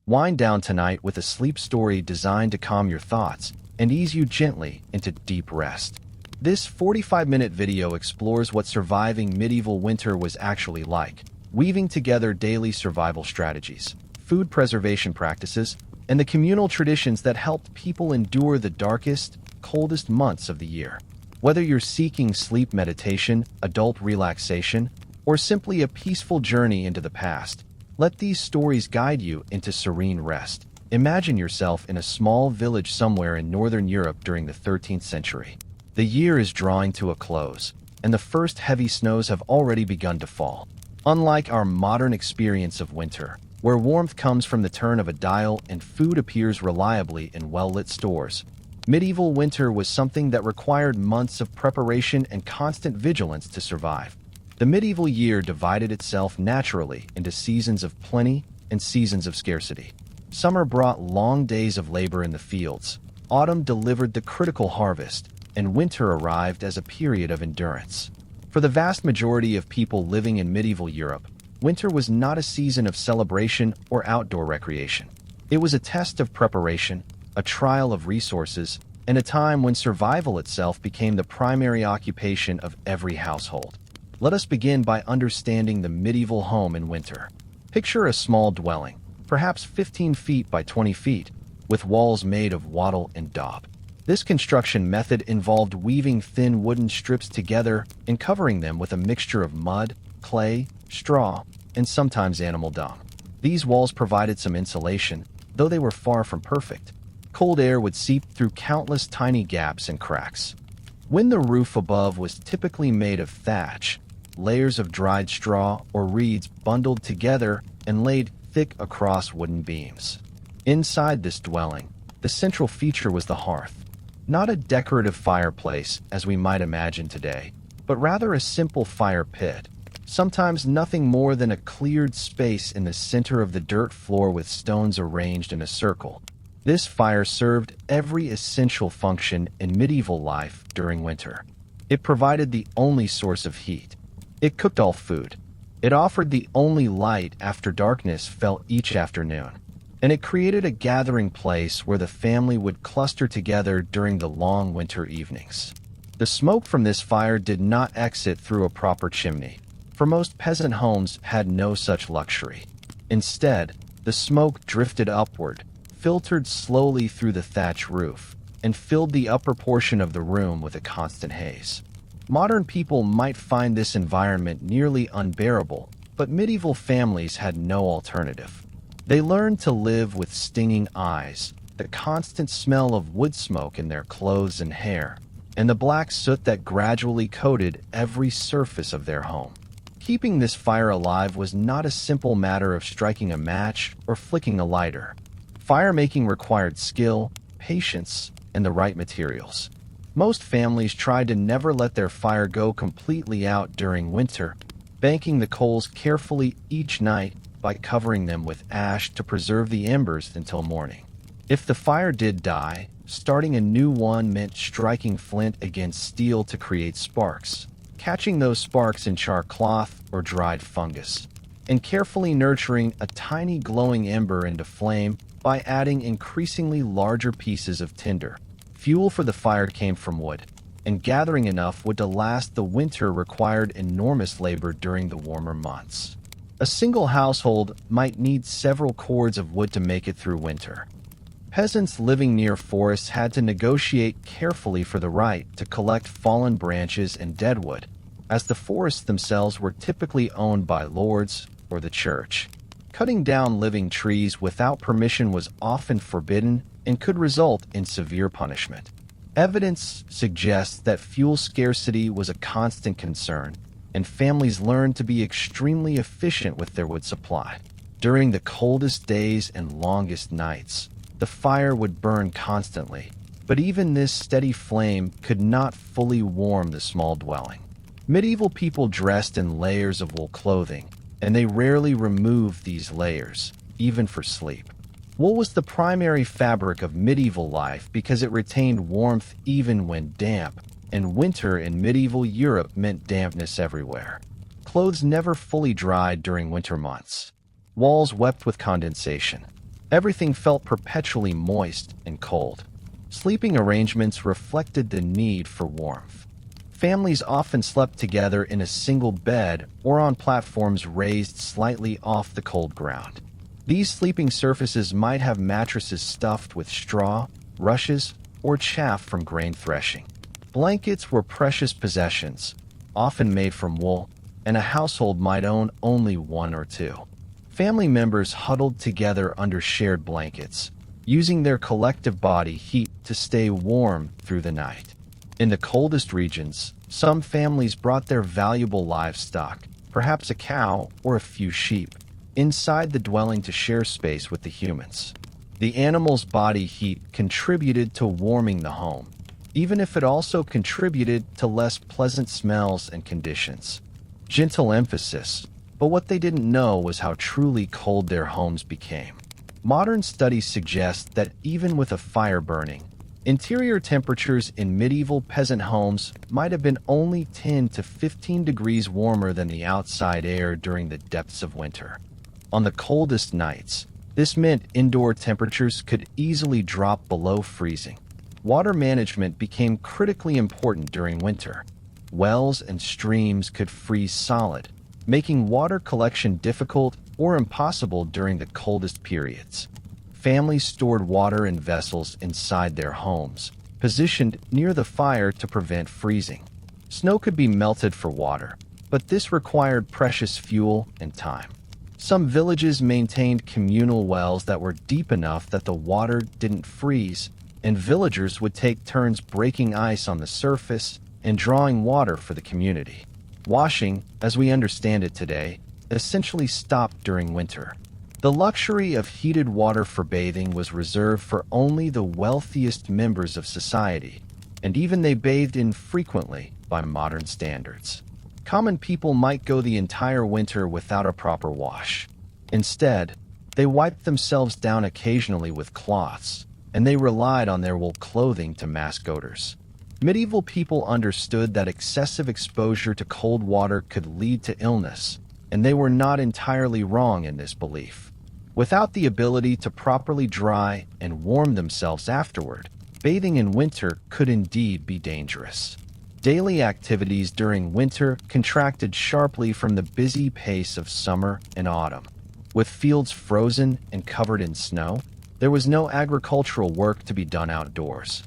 Wind down tonight with a sleep story designed to calm your thoughts and ease you gently into deep rest. This 45-minute video explores what surviving medieval winter was actually like, weaving together daily survival strategies, food preservation practices, and the communal traditions that helped people endure the darkest, coldest months of the year. Whether you're seeking sleep meditation, adult relaxation, or simply a peaceful journey into the past, let these stories guide you into serene rest. Imagine yourself in a small village somewhere in northern Europe during the 13th century. The year is drawing to a close, and the first heavy snows have already begun to fall. Unlike our modern experience of winter, where warmth comes from the turn of a dial and food appears reliably in well-lit stores, medieval winter was something that required months of preparation and constant vigilance to survive. The medieval year divided itself naturally into seasons of plenty and seasons of scarcity. Summer brought long days of labor in the fields, autumn delivered the critical harvest, and winter arrived as a period of endurance. For the vast majority of people living in medieval Europe, winter was not a season of celebration or outdoor recreation. It was a test of preparation, a trial of resources, and a time when survival itself became the primary occupation of every household. Let us begin by understanding the medieval home in winter. Picture a small dwelling, perhaps 15 feet by 20 feet, with walls made of wattle and daub. This construction method involved weaving thin wooden strips together and covering them with a mixture of mud, clay, straw, and sometimes animal dung. These walls provided some insulation, though they were far from perfect. Cold air would seep through countless tiny gaps and cracks. When the roof above was typically made of thatch, layers of dried straw or reeds bundled together and laid thick across wooden beams. Inside this dwelling, the central feature was the hearth. Not a decorative fireplace, as we might imagine today, but rather a simple fire pit, sometimes nothing more than a cleared space in the center of the dirt floor with stones arranged in a circle. This fire served every essential function in medieval life during winter. It provided the only source of heat. It cooked all food. It offered the only light after darkness fell each afternoon. And it created a gathering place where the family would cluster together during the long winter evenings. The smoke from this fire did not exit through a proper chimney, for most peasant homes had no such luxury. Instead, the smoke drifted upward, filtered slowly through the thatch roof, and filled the upper portion of the room with a constant haze. Modern people might find this environment nearly unbearable, but medieval families had no alternative. They learned to live with stinging eyes, the constant smell of wood smoke in their clothes and hair, and the black soot that gradually coated every surface of their home. Keeping this fire alive was not a simple matter of striking a match or flicking a lighter. Fire-making required skill, patience, and the right materials. Most families tried to never let their fire go completely out during winter, banking the coals carefully each night by covering them with ash to preserve the embers until morning. If the fire did die, starting a new one meant striking flint against steel to create sparks, catching those sparks in char cloth or dried fungus, and carefully nurturing a tiny glowing ember into flame by adding increasingly larger pieces of tinder. Fuel for the fire came from wood, and gathering enough wood to last the winter required enormous labor during the warmer months. A single household might need several cords of wood to make it through winter. Peasants living near forests had to negotiate carefully for the right to collect fallen branches and deadwood, as the forests themselves were typically owned by lords or the church. Cutting down living trees without permission was often forbidden and could result in severe punishment. Evidence suggests that fuel scarcity was a constant concern, and families learned to be extremely efficient with their wood supply. During the coldest days and longest nights, the fire would burn constantly, but even this steady flame could not fully warm the small dwelling. Medieval people dressed in layers of wool clothing, and they rarely removed these layers, even for sleep. Wool was the primary fabric of medieval life because it retained warmth even when damp, and winter in medieval Europe meant dampness everywhere. Clothes never fully dried during winter months. Walls wept with condensation. Everything felt perpetually moist and cold. Sleeping arrangements reflected the need for warmth. Families often slept together in a single bed or on platforms raised slightly off the cold ground. These sleeping surfaces might have mattresses stuffed with straw, rushes, or chaff from grain threshing. Blankets were precious possessions, often made from wool, and a household might own only one or two. Family members huddled together under shared blankets, using their collective body heat to stay warm through the night. In the coldest regions, some families brought their valuable livestock, perhaps a cow or a few sheep, inside the dwelling to share space with the humans. The animal's body heat contributed to warming the home, even if it also contributed to less pleasant smells and conditions. Gentle emphasis, but what they didn't know was how truly cold their homes became. Modern studies suggest that even with a fire burning, interior temperatures in medieval peasant homes might have been only 10 to 15 degrees warmer than the outside air during the depths of winter. On the coldest nights, this meant indoor temperatures could easily drop below freezing. Water management became critically important during winter. Wells and streams could freeze solid, making water collection difficult or impossible during the coldest periods. Families stored water in vessels inside their homes, positioned near the fire to prevent freezing. Snow could be melted for water, but this required precious fuel and time. Some villages maintained communal wells that were deep enough that the water didn't freeze, and villagers would take turns breaking ice on the surface and drawing water for the community. Washing, as we understand it today, essentially stopped during winter. The luxury of heated water for bathing was reserved for only the wealthiest members of society, and even they bathed infrequently by modern standards. Common people might go the entire winter without a proper wash. Instead, they wiped themselves down occasionally with cloths, and they relied on their wool clothing to mask odors. Medieval people understood that excessive exposure to cold water could lead to illness, and they were not entirely wrong in this belief. Without the ability to properly dry and warm themselves afterward, bathing in winter could indeed be dangerous. Daily activities during winter contracted sharply from the busy pace of summer and autumn. With fields frozen and covered in snow, there was no agricultural work to be done outdoors.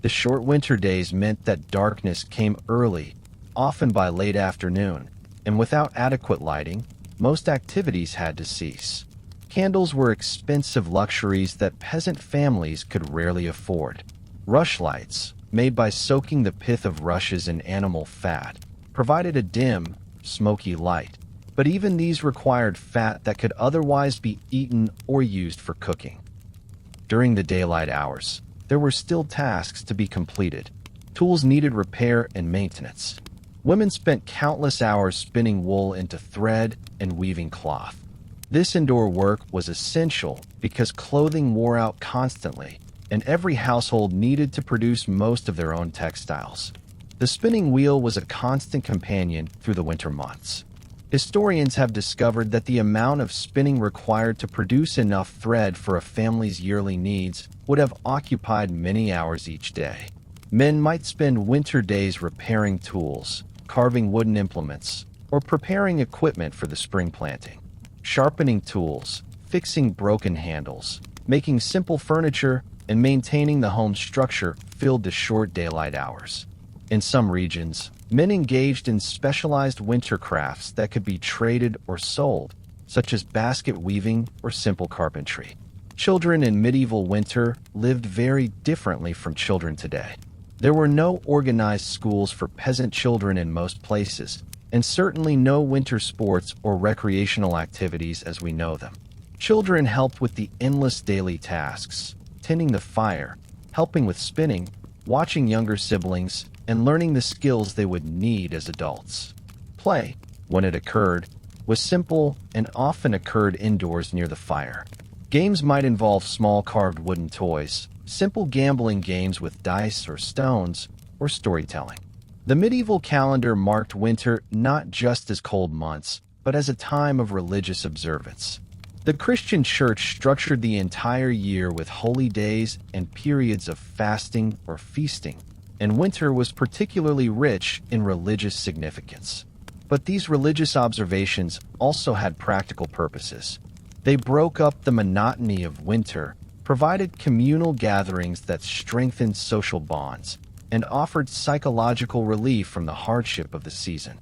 The short winter days meant that darkness came early, often by late afternoon, and without adequate lighting, most activities had to cease. Candles were expensive luxuries that peasant families could rarely afford. Rushlights, made by soaking the pith of rushes in animal fat, provided a dim, smoky light, but even these required fat that could otherwise be eaten or used for cooking. During the daylight hours, there were still tasks to be completed. Tools needed repair and maintenance. Women spent countless hours spinning wool into thread and weaving cloth. This indoor work was essential because clothing wore out constantly, and every household needed to produce most of their own textiles. The spinning wheel was a constant companion through the winter months. Historians have discovered that the amount of spinning required to produce enough thread for a family's yearly needs would have occupied many hours each day. Men might spend winter days repairing tools, carving wooden implements, or preparing equipment for the spring planting. Sharpening tools, fixing broken handles, making simple furniture, and maintaining the home's structure filled the short daylight hours. In some regions, men engaged in specialized winter crafts that could be traded or sold, such as basket weaving or simple carpentry. Children in medieval winter lived very differently from children today. There were no organized schools for peasant children in most places, and certainly no winter sports or recreational activities as we know them. Children helped with the endless daily tasks, tending the fire, helping with spinning, watching younger siblings, and learning the skills they would need as adults. Play, when it occurred, was simple and often occurred indoors near the fire. Games might involve small carved wooden toys, simple gambling games with dice or stones, or storytelling. The medieval calendar marked winter not just as cold months, but as a time of religious observance. The Christian Church structured the entire year with holy days and periods of fasting or feasting, and winter was particularly rich in religious significance. But these religious observations also had practical purposes. They broke up the monotony of winter, provided communal gatherings that strengthened social bonds, and offered psychological relief from the hardship of the season.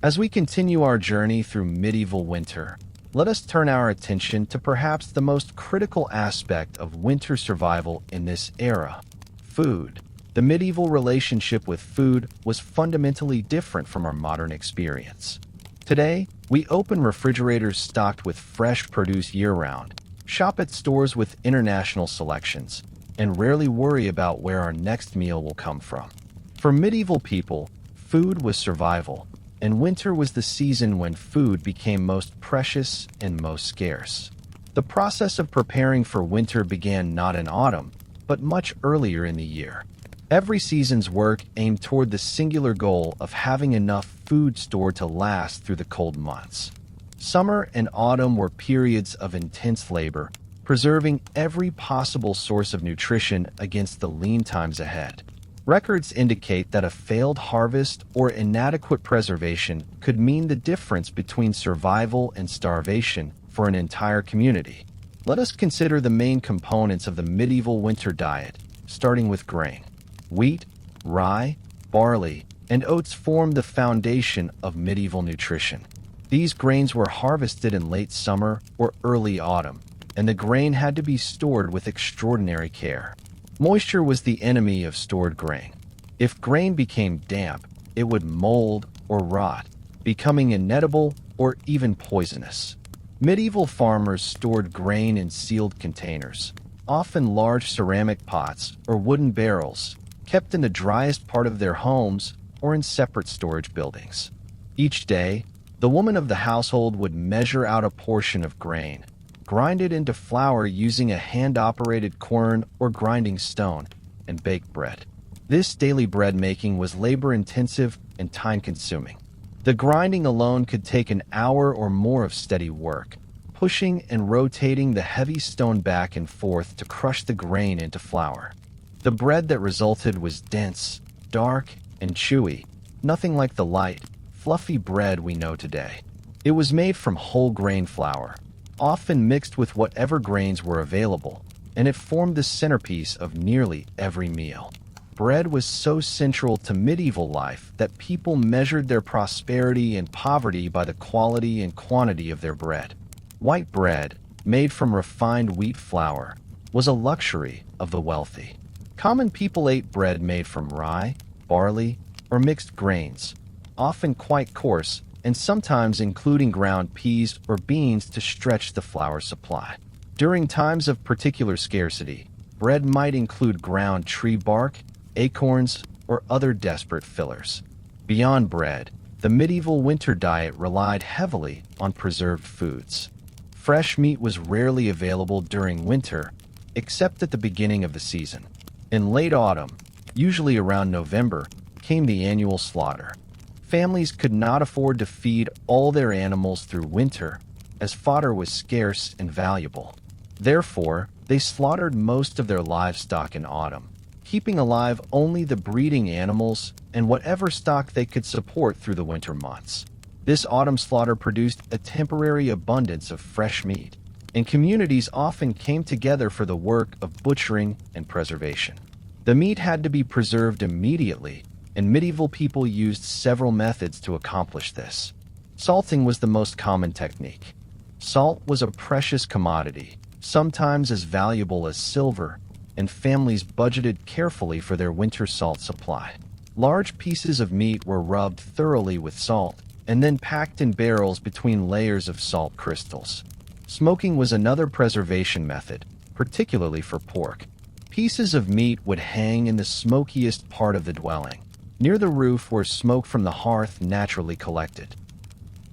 As we continue our journey through medieval winter, let us turn our attention to perhaps the most critical aspect of winter survival in this era: food. The medieval relationship with food was fundamentally different from our modern experience. Today, we open refrigerators stocked with fresh produce year-round, shop at stores with international selections, and rarely worry about where our next meal will come from. For medieval people, food was survival, and winter was the season when food became most precious and most scarce. The process of preparing for winter began not in autumn, but much earlier in the year. Every season's work aimed toward the singular goal of having enough food stored to last through the cold months. Summer and autumn were periods of intense labor, preserving every possible source of nutrition against the lean times ahead. Records indicate that a failed harvest or inadequate preservation could mean the difference between survival and starvation for an entire community. Let us consider the main components of the medieval winter diet, starting with grain. Wheat, rye, barley, and oats formed the foundation of medieval nutrition. These grains were harvested in late summer or early autumn, and the grain had to be stored with extraordinary care. Moisture was the enemy of stored grain. If grain became damp, it would mold or rot, becoming inedible or even poisonous. Medieval farmers stored grain in sealed containers, often large ceramic pots or wooden barrels, kept in the driest part of their homes or in separate storage buildings. Each day, the woman of the household would measure out a portion of grain, grind it into flour using a hand-operated quern or grinding stone, and bake bread. This daily bread making was labor-intensive and time-consuming. The grinding alone could take an hour or more of steady work, pushing and rotating the heavy stone back and forth to crush the grain into flour. The bread that resulted was dense, dark, and chewy, nothing like the light, fluffy bread we know today. It was made from whole grain flour, often mixed with whatever grains were available, and it formed the centerpiece of nearly every meal. Bread was so central to medieval life that people measured their prosperity and poverty by the quality and quantity of their bread. White bread, made from refined wheat flour, was a luxury of the wealthy. Common people ate bread made from rye, barley, or mixed grains, often quite coarse, and sometimes including ground peas or beans to stretch the flour supply. During times of particular scarcity, bread might include ground tree bark, acorns, or other desperate fillers. Beyond bread, the medieval winter diet relied heavily on preserved foods. Fresh meat was rarely available during winter, except at the beginning of the season. In late autumn, usually around November, came the annual slaughter. Families could not afford to feed all their animals through winter, as fodder was scarce and valuable. Therefore, they slaughtered most of their livestock in autumn, keeping alive only the breeding animals and whatever stock they could support through the winter months. This autumn slaughter produced a temporary abundance of fresh meat, and communities often came together for the work of butchering and preservation. The meat had to be preserved immediately, and medieval people used several methods to accomplish this. Salting was the most common technique. Salt was a precious commodity, sometimes as valuable as silver, and families budgeted carefully for their winter salt supply. Large pieces of meat were rubbed thoroughly with salt, and then packed in barrels between layers of salt crystals. Smoking was another preservation method, particularly for pork. Pieces of meat would hang in the smokiest part of the dwelling, near the roof where smoke from the hearth naturally collected.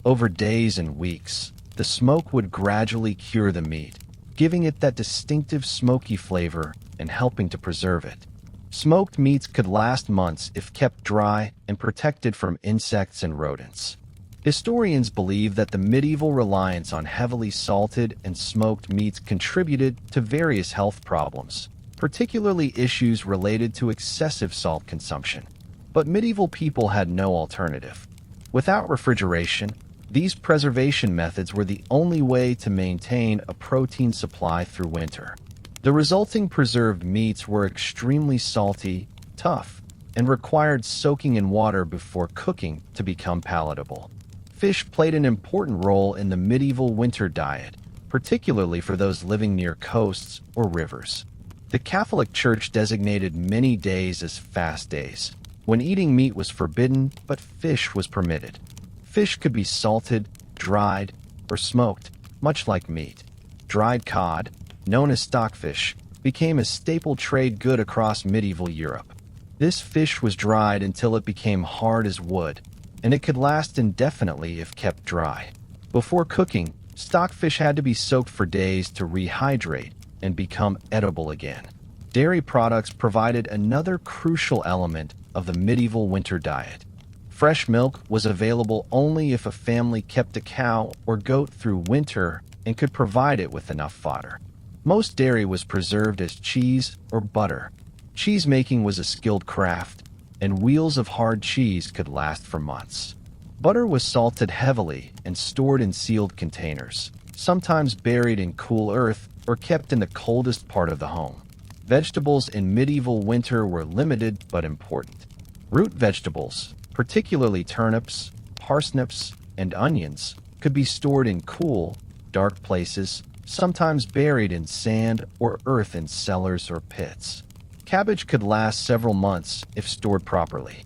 Over days and weeks, the smoke would gradually cure the meat, giving it that distinctive smoky flavor and helping to preserve it. Smoked meats could last months if kept dry and protected from insects and rodents. Historians believe that the medieval reliance on heavily salted and smoked meats contributed to various health problems, particularly issues related to excessive salt consumption. But medieval people had no alternative. Without refrigeration, these preservation methods were the only way to maintain a protein supply through winter. The resulting preserved meats were extremely salty, tough, and required soaking in water before cooking to become palatable. Fish played an important role in the medieval winter diet, particularly for those living near coasts or rivers. The Catholic Church designated many days as fast days, when eating meat was forbidden but fish was permitted. Fish could be salted, dried, or smoked, much like meat. Dried cod, known as stockfish, became a staple trade good across medieval Europe. This fish was dried until it became hard as wood, and it could last indefinitely if kept dry. Before cooking, stockfish had to be soaked for days to rehydrate and become edible again. Dairy products provided another crucial element of the medieval winter diet. Fresh milk was available only if a family kept a cow or goat through winter and could provide it with enough fodder. Most dairy was preserved as cheese or butter. Cheese making was a skilled craft, and wheels of hard cheese could last for months. Butter was salted heavily and stored in sealed containers, sometimes buried in cool earth or kept in the coldest part of the home. Vegetables in medieval winter were limited but important. Root vegetables, particularly turnips, parsnips, and onions, could be stored in cool, dark places, sometimes buried in sand or earth in cellars or pits. Cabbage could last several months if stored properly.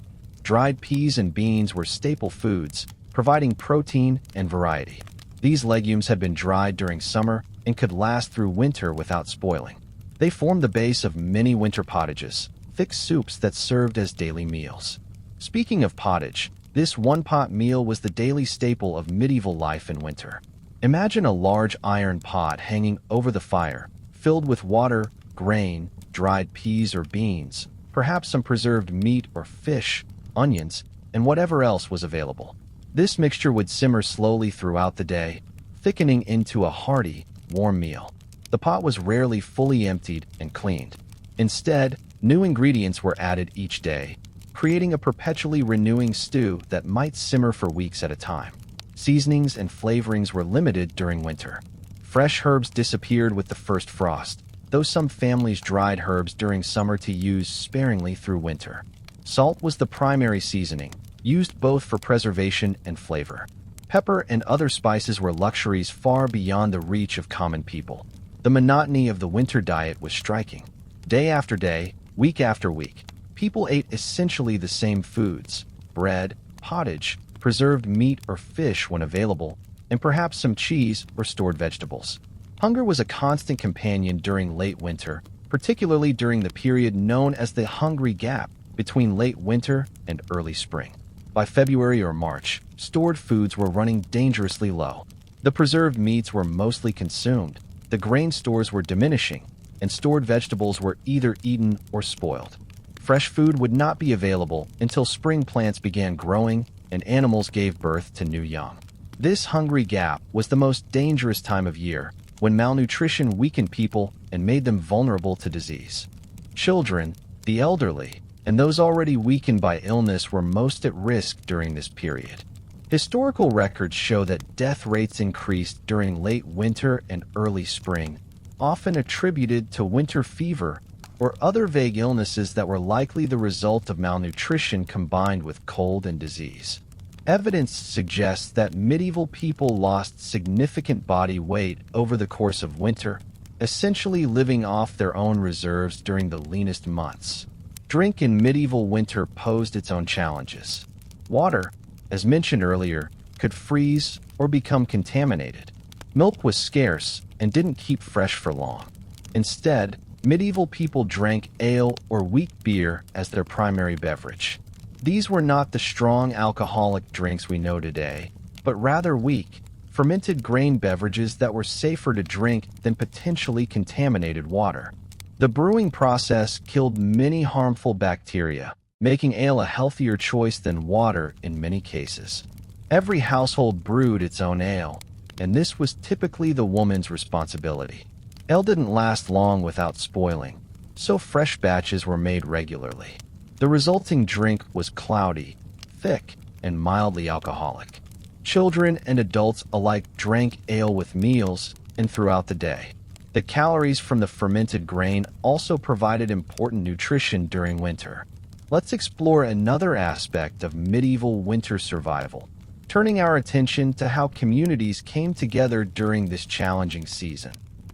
Dried peas and beans were staple foods, providing protein and variety. These legumes had been dried during summer and could last through winter without spoiling. They formed the base of many winter pottages, thick soups that served as daily meals. Speaking of pottage, this one-pot meal was the daily staple of medieval life in winter. Imagine a large iron pot hanging over the fire, filled with water, grain, dried peas or beans, perhaps some preserved meat or fish, onions, and whatever else was available. This mixture would simmer slowly throughout the day, thickening into a hearty, warm meal. The pot was rarely fully emptied and cleaned. Instead, new ingredients were added each day, creating a perpetually renewing stew that might simmer for weeks at a time. Seasonings and flavorings were limited during winter. Fresh herbs disappeared with the first frost, though some families dried herbs during summer to use sparingly through winter. Salt was the primary seasoning, used both for preservation and flavor. Pepper and other spices were luxuries far beyond the reach of common people. The monotony of the winter diet was striking. Day after day, week after week, people ate essentially the same foods: bread, pottage, preserved meat or fish when available, and perhaps some cheese or stored vegetables. Hunger was a constant companion during late winter, particularly during the period known as the Hungry Gap between late winter and early spring. By February or March, stored foods were running dangerously low. The preserved meats were mostly consumed, the grain stores were diminishing, and stored vegetables were either eaten or spoiled. Fresh food would not be available until spring plants began growing and animals gave birth to new young. This hungry gap was the most dangerous time of year, when malnutrition weakened people and made them vulnerable to disease. Children, the elderly, and those already weakened by illness were most at risk during this period. Historical records show that death rates increased during late winter and early spring, often attributed to winter fever or other vague illnesses that were likely the result of malnutrition combined with cold and disease. Evidence suggests that medieval people lost significant body weight over the course of winter, essentially living off their own reserves during the leanest months. Drink in medieval winter posed its own challenges. Water, as mentioned earlier, could freeze or become contaminated. Milk was scarce and didn't keep fresh for long. Instead, medieval people drank ale or weak beer as their primary beverage. These were not the strong alcoholic drinks we know today, but rather weak, fermented grain beverages that were safer to drink than potentially contaminated water. The brewing process killed many harmful bacteria, making ale a healthier choice than water in many cases. Every household brewed its own ale, and this was typically the woman's responsibility. Ale didn't last long without spoiling, so fresh batches were made regularly. The resulting drink was cloudy, thick, and mildly alcoholic. Children and adults alike drank ale with meals and throughout the day. The calories from the fermented grain also provided important nutrition during winter. Let's explore another aspect of medieval winter survival, turning our attention to how communities came together during this challenging season.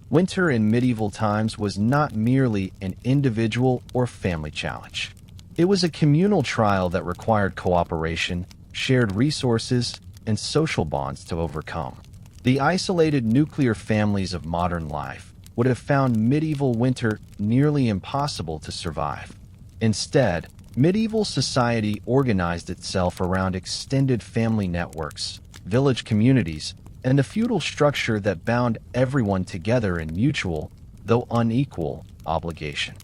Winter in medieval times was not merely an individual or family challenge. It was a communal trial that required cooperation, shared resources, and social bonds to overcome. The isolated nuclear families of modern life would have found medieval winter nearly impossible to survive. Instead, medieval society organized itself around extended family networks, village communities, and the feudal structure that bound everyone together in mutual, though unequal, obligation.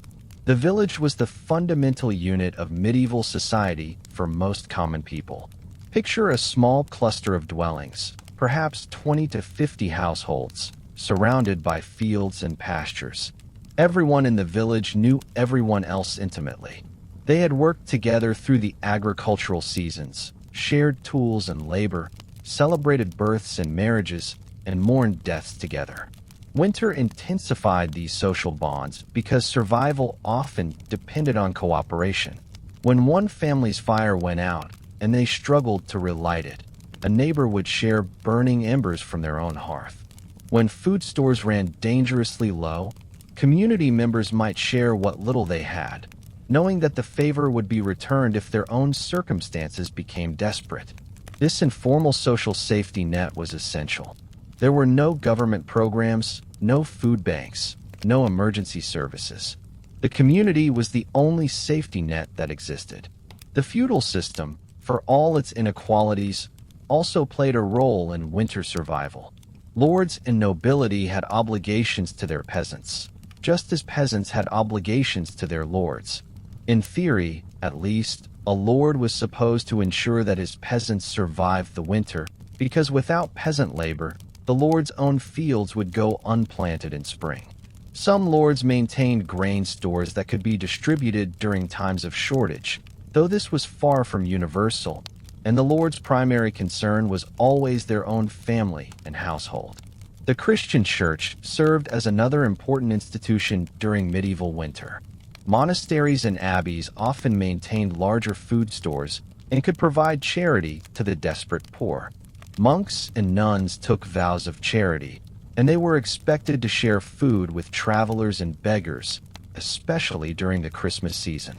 The village was the fundamental unit of medieval society for most common people. Picture a small cluster of dwellings, perhaps 20 to 50 households, surrounded by fields and pastures. Everyone in the village knew everyone else intimately. They had worked together through the agricultural seasons, shared tools and labor, celebrated births and marriages, and mourned deaths together. Winter intensified these social bonds because survival often depended on cooperation. When one family's fire went out and they struggled to relight it, a neighbor would share burning embers from their own hearth. When food stores ran dangerously low, community members might share what little they had, knowing that the favor would be returned if their own circumstances became desperate. This informal social safety net was essential. There were no government programs, no food banks, no emergency services. The community was the only safety net that existed. The feudal system, for all its inequalities, also played a role in winter survival. Lords and nobility had obligations to their peasants, just as peasants had obligations to their lords. In theory, at least, a lord was supposed to ensure that his peasants survived the winter, because without peasant labor, the lord's own fields would go unplanted in spring. Some lords maintained grain stores that could be distributed during times of shortage, though this was far from universal, and the lord's primary concern was always their own family and household. The Christian church served as another important institution during medieval winter. Monasteries and abbeys often maintained larger food stores and could provide charity to the desperate poor. Monks and nuns took vows of charity, and they were expected to share food with travelers and beggars, especially during the Christmas season.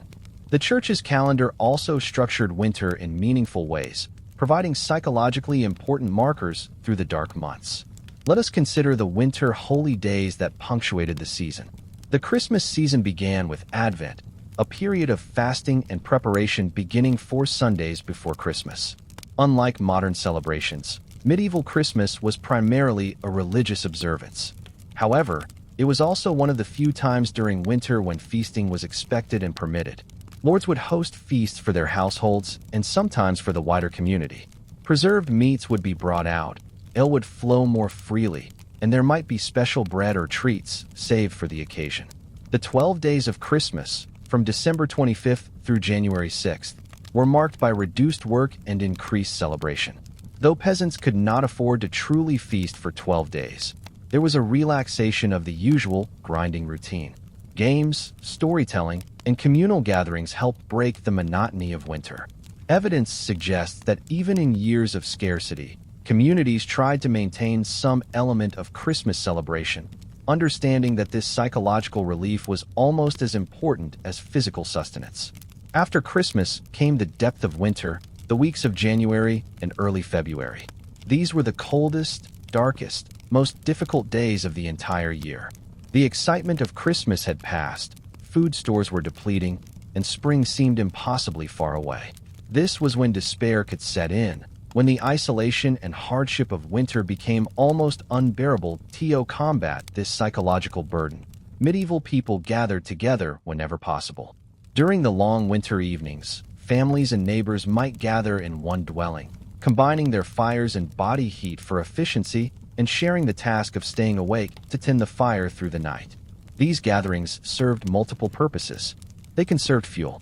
The church's calendar also structured winter in meaningful ways, providing psychologically important markers through the dark months. Let us consider the winter holy days that punctuated the season. The Christmas season began with Advent, a period of fasting and preparation beginning 4 Sundays before Christmas. Unlike modern celebrations, medieval Christmas was primarily a religious observance. However, it was also one of the few times during winter when feasting was expected and permitted. Lords would host feasts for their households and sometimes for the wider community. Preserved meats would be brought out, ale would flow more freely, and there might be special bread or treats saved for the occasion. The 12 days of Christmas, from December 25th through January 6th, were marked by reduced work and increased celebration. Though peasants could not afford to truly feast for 12 days, there was a relaxation of the usual grinding routine. Games, storytelling, and communal gatherings helped break the monotony of winter. Evidence suggests that even in years of scarcity, communities tried to maintain some element of Christmas celebration, understanding that this psychological relief was almost as important as physical sustenance. After Christmas came the depth of winter, the weeks of January and early February. These were the coldest, darkest, most difficult days of the entire year. The excitement of Christmas had passed, food stores were depleting, and spring seemed impossibly far away. This was when despair could set in, when the isolation and hardship of winter became almost unbearable. To combat this psychological burden, medieval people gathered together whenever possible. During the long winter evenings, families and neighbors might gather in one dwelling, combining their fires and body heat for efficiency and sharing the task of staying awake to tend the fire through the night. These gatherings served multiple purposes. They conserved fuel.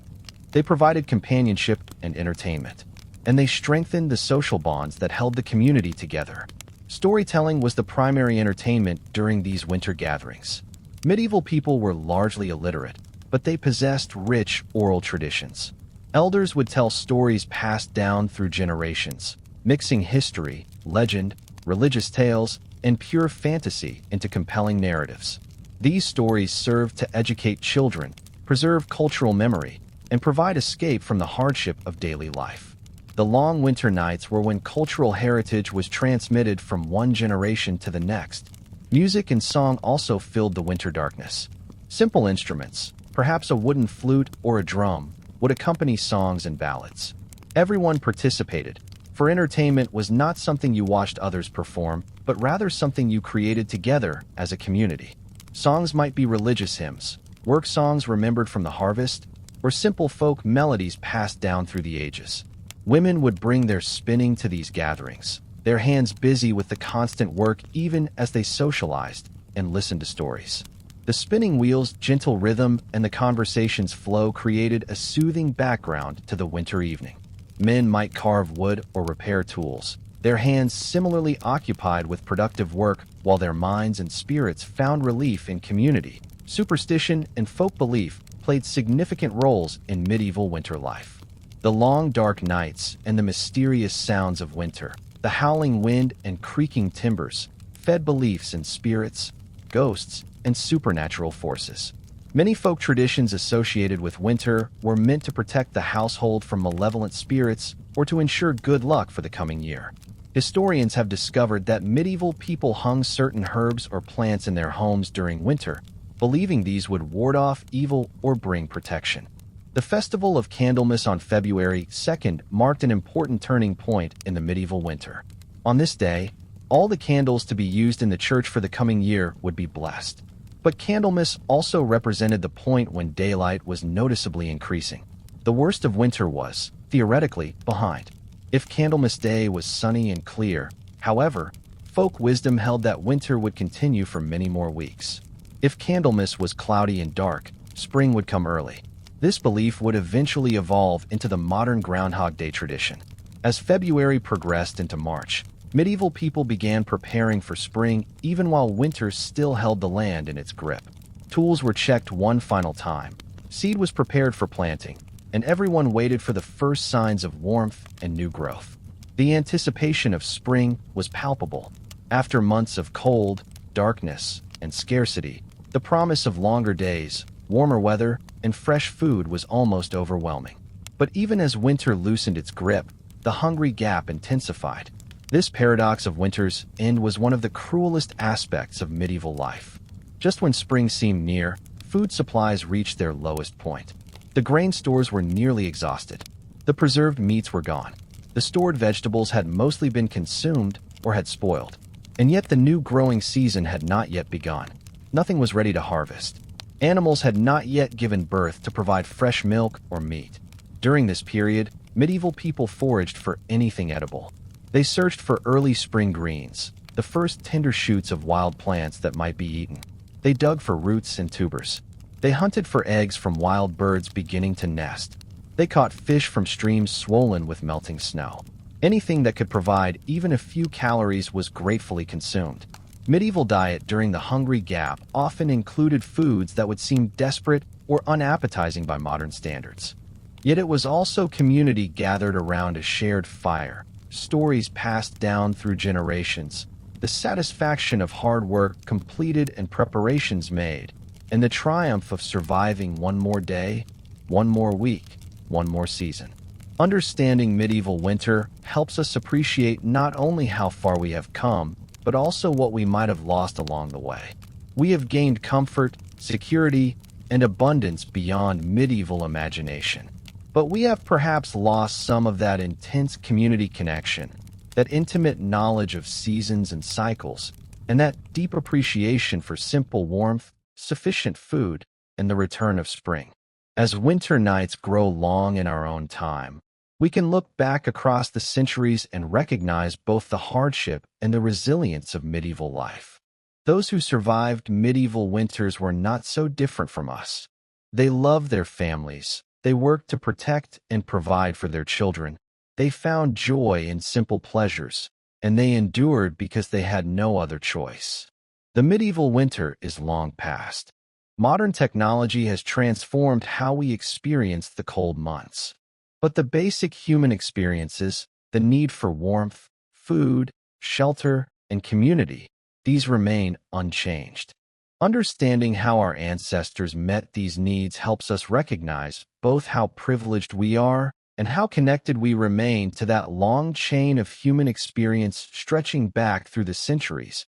They provided companionship and entertainment. And they strengthened the social bonds that held the community together. Storytelling was the primary entertainment during these winter gatherings. Medieval people were largely illiterate, but they possessed rich oral traditions. Elders would tell stories passed down through generations, mixing history, legend, religious tales, and pure fantasy into compelling narratives. These stories served to educate children, preserve cultural memory, and provide escape from the hardship of daily life. The long winter nights were when cultural heritage was transmitted from one generation to the next. Music and song also filled the winter darkness. Simple instruments, perhaps a wooden flute or a drum, would accompany songs and ballads. Everyone participated, for entertainment was not something you watched others perform, but rather something you created together as a community. Songs might be religious hymns, work songs remembered from the harvest, or simple folk melodies passed down through the ages. Women would bring their spinning to these gatherings, their hands busy with the constant work even as they socialized and listened to stories. The spinning wheel's gentle rhythm and the conversation's flow created a soothing background to the winter evening. Men might carve wood or repair tools, their hands similarly occupied with productive work while their minds and spirits found relief in community. Superstition and folk belief played significant roles in medieval winter life. The long dark nights and the mysterious sounds of winter, the howling wind and creaking timbers, fed beliefs in spirits, ghosts, and supernatural forces. Many folk traditions associated with winter were meant to protect the household from malevolent spirits or to ensure good luck for the coming year. Historians have discovered that medieval people hung certain herbs or plants in their homes during winter, believing these would ward off evil or bring protection. The festival of Candlemas on February 2nd marked an important turning point in the medieval winter. On this day, all the candles to be used in the church for the coming year would be blessed. But Candlemas also represented the point when daylight was noticeably increasing. The worst of winter was, theoretically, behind. If Candlemas Day was sunny and clear, however, folk wisdom held that winter would continue for many more weeks. If Candlemas was cloudy and dark, spring would come early. This belief would eventually evolve into the modern Groundhog Day tradition. As February progressed into March, medieval people began preparing for spring even while winter still held the land in its grip. Tools were checked one final time, seed was prepared for planting, and everyone waited for the first signs of warmth and new growth. The anticipation of spring was palpable. After months of cold, darkness, and scarcity, the promise of longer days, warmer weather, and fresh food was almost overwhelming. But even as winter loosened its grip, the hungry gap intensified. This paradox of winter's end was one of the cruelest aspects of medieval life. Just when spring seemed near, food supplies reached their lowest point. The grain stores were nearly exhausted. The preserved meats were gone. The stored vegetables had mostly been consumed or had spoiled. And yet the new growing season had not yet begun. Nothing was ready to harvest. Animals had not yet given birth to provide fresh milk or meat. During this period, medieval people foraged for anything edible. They searched for early spring greens, the first tender shoots of wild plants that might be eaten. They dug for roots and tubers. They hunted for eggs from wild birds beginning to nest. They caught fish from streams swollen with melting snow. Anything that could provide even a few calories was gratefully consumed. Medieval diet during the hungry gap often included foods that would seem desperate or unappetizing by modern standards. Yet it was also community gathered around a shared fire, stories passed down through generations, the satisfaction of hard work completed and preparations made, and the triumph of surviving one more day, one more week, one more season. Understanding medieval winter helps us appreciate not only how far we have come, but also what we might have lost along the way. We have gained comfort, security, and abundance beyond medieval imagination. But we have perhaps lost some of that intense community connection, that intimate knowledge of seasons and cycles, and that deep appreciation for simple warmth, sufficient food, and the return of spring. As winter nights grow long in our own time, We can look back across the centuries and recognize both the hardship and the resilience of medieval life. Those who survived medieval winters were not so different from us. They loved their families. They worked to protect and provide for their children. They found joy in simple pleasures, and they endured because they had no other choice. The medieval winter is long past. Modern technology has transformed how we experience the cold months. But the basic human experiences, the need for warmth, food, shelter, and community, these remain unchanged. Understanding how our ancestors met these needs helps us recognize both how privileged we are and how connected we remain to that long chain of human experience stretching back through the centuries.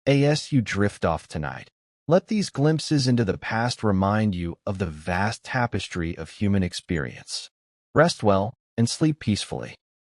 As you drift off tonight, let these glimpses into the past remind you of the vast tapestry of human experience. Rest well and sleep peacefully.